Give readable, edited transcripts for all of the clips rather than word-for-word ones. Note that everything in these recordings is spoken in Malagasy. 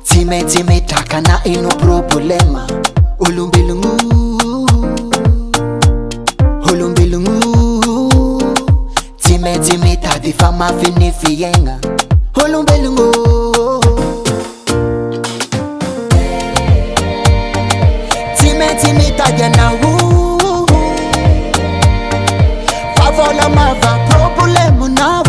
Time takana ino problema. Ulumbilungu time tadi fama fini fiyenga. Ulumbilungu time tadi na Vola mava problema na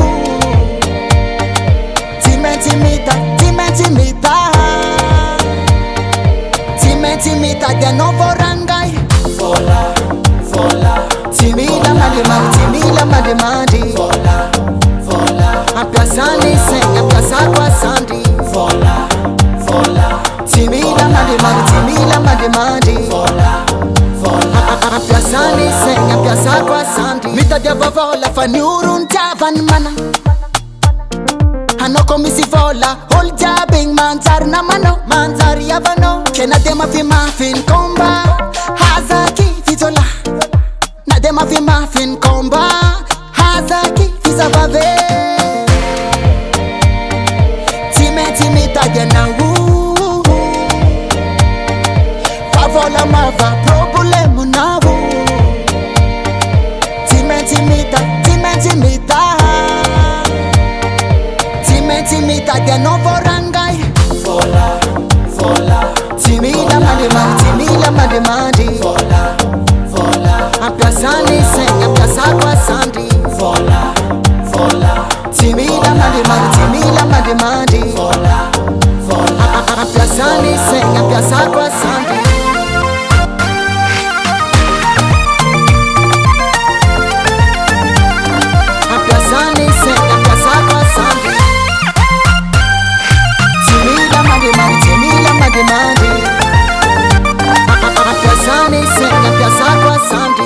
time timita dia no vorangai. Vola timila mademandi. Vola Apiasani sen apiasa kwa sandi. Vola timila mademandi. Vola Apiasani sen apiasa kwa sandi. Mita dia vola fanyurun tavan mana. Hanoko misi vola hol jabing manzar na mano manzar yavano. Kena dema fi mafin komba hazaki fizola. Na dema fi mafin komba hazaki fizabave. Time tadia na Vola mava problemu na timita dia no vorangai. Vola timila mademandi. Vola Apiasani sen apiasa kwa sandi. Vola timila mademandi. Vola Apiasani sen apiasa kwa sandi. Apiasani sen apiasa kwa sandi. Timila mademandi. Apiasani sen apiasa kwa sandi.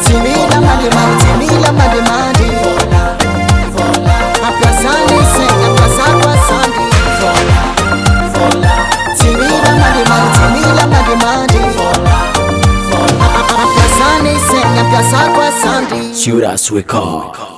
Timila mademandi. Apiasani sen apiasa kwa sandi. Timila mademandi. Apiasani sen apiasa kwa sandi. Judas we call.